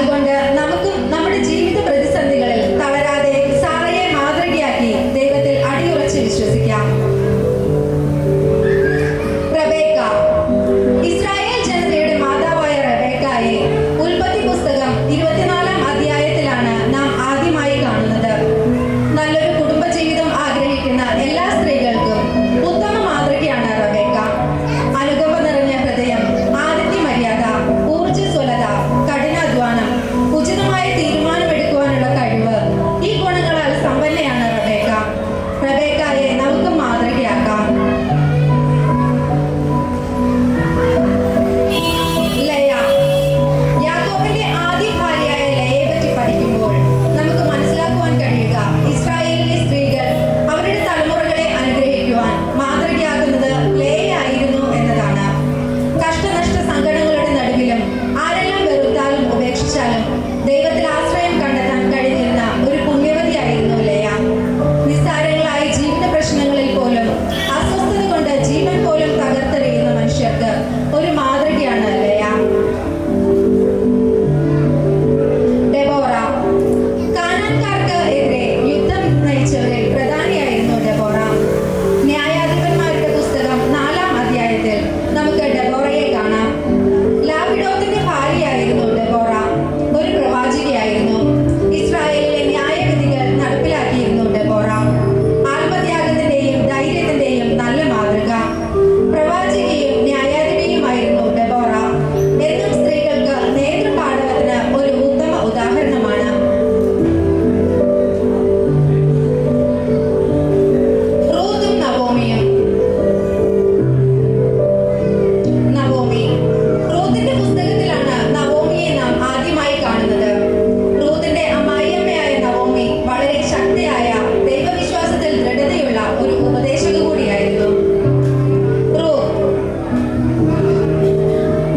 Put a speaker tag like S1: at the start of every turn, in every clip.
S1: അതുകൊണ്ട് നമുക്കും നമ്മുടെ ജീവിത പ്രതിസന്ധികളിൽ തളരാതെ സാറയെ മാതൃകയാക്കി ദൈവത്തിൽ അടിയുറച്ച് വിശ്വസിക്കാം. റബേക്ക. ഇസ്രായേൽ ജനതയുടെ മാതാവായ റബേക്കയെ ഉൽപ്പത്തി പുസ്തകം 24-ാം അധ്യായത്തിലാണ് നാം ആദ്യമായി കാണുന്നത്. നല്ലൊരു കുടുംബജീവിതം ആഗ്രഹിക്കുന്ന എല്ലാ സ്ത്രീകൾക്കും ഉത്തമ മാതൃകയാണ് റബേക്ക. അനുകമ്പ നിറഞ്ഞ ഹൃദയം, ആതിഥ്യ മര്യാദ, ഊർജ്ജസ്വലത, കഠിനാധ്വാനം, ഉചിതമായ തീരുമാനമെടുക്കുവാനുള്ള കഴിവ്, ഈ ഗുണങ്ങളാൽ സമ്പന്നയാണ് റബേക്ക. റബേക്കയെ നമുക്ക് മാതൃകയാക്കാം. ലയ. യാക്കോബിന്റെ ആദ്യ ഭാര്യയായ ലയയെ പറ്റി പഠിക്കുമ്പോൾ നമുക്ക് മനസ്സിലാക്കുവാൻ കഴിയുക ഇസ്രായേലിലെ സ്ത്രീകൾ അവരുടെ തലമുറകളെ അനുഗ്രഹിക്കുവാൻ മാതൃകയാക്കുന്നത് ലയയായിരുന്നു എന്നതാണ്. കഷ്ടനഷ്ട സങ്കടങ്ങളുടെ നടുവിലും ആരെല്ലാം വെറുത്താലും ഉപേക്ഷിച്ചാലും ദൈവത്തിൽ ആശ്രയം കണ്ടെത്താൻ കഴിഞ്ഞിരുന്ന ഒരു പുണ്യവതിയായിരുന്നു ലയ. നിസ്സാരങ്ങളായ ജീവിത പ്രശ്നങ്ങളിൽ പോലും അസ്വസ്ഥത കൊണ്ട് ജീവൻ പോലും തകർത്തെറിയുന്ന മനുഷ്യർക്ക് ഒരു മാതൃകയാണ് ലയ. ഡെബോറ. കാനാൻകാർക്ക് എതിരെ യുദ്ധം നയിച്ചവരിൽ പ്രധാനിയായിരുന്നു ഡെബോറ. ന്യായാധിപന്മാരുടെ പുസ്തകം 4-ാം അധ്യായത്തിൽ നമുക്ക് ഡെബോറയെ കാണാം. ലാപിഡോത്തിന്റെ ഭാര്യയായിരുന്നു ഡെബോറ. ഒരു പ്രവാചികയായിരുന്നു. ഇസ്രായേലിലെ ന്യായവിധികൾ നടപ്പിലാക്കിയിരുന്നു ഡെബോറ. ആത്മത്യാഗത്തിന്റെയും ധൈര്യത്തിന്റെയും നല്ല മാതൃക. പ്രവാചികയും ന്യായാധിപതിയുമായിരുന്നു ഡെബോറ. എന്നും സ്ത്രീകൾക്ക് നേതൃപാടവത്തിന് ഒരു ഉത്തമ ഉദാഹരണമാണ്. റൂത്തും നവോമിയും. നവോമി. റൂത്തിന്റെ പുസ്തകത്തിലാണ് നവോമിയെ നാം ആദ്യമായി കാണുന്നത്. റൂത്തിന്റെ അമ്മായിയമ്മയായ നവോമി വളരെ ശക്തിയായ, ദൈവവിശ്വാസത്തിൽ ദൃഢതയുള്ള ഒരു ഉപദേശക കൂടിയായിരുന്നു. റൂത്ത്.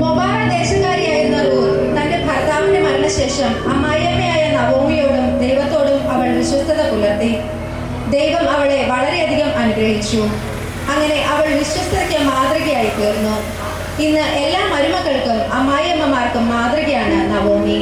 S1: മൊബാറ ദേശക്കാരിയായിരുന്ന റൂത്ത് തന്റെ ഭർത്താവിന്റെ മരണശേഷം അമ്മായിയമ്മയായ നവോമിയോടും ദൈവത്തോടും അവൾ വിശ്വസ്തത പുലർത്തി. ദൈവം അവളെ വളരെയധികം അനുഗ്രഹിച്ചു. അങ്ങനെ അവൾ വിശ്വസ്തതയ്ക്ക് മാതൃകയായി തീർന്നു. ഇന്ന് എല്ലാ മരുമക്കൾക്കും അമ്മായിയമ്മമാർക്കും മാതൃകയാണ് നവോമി.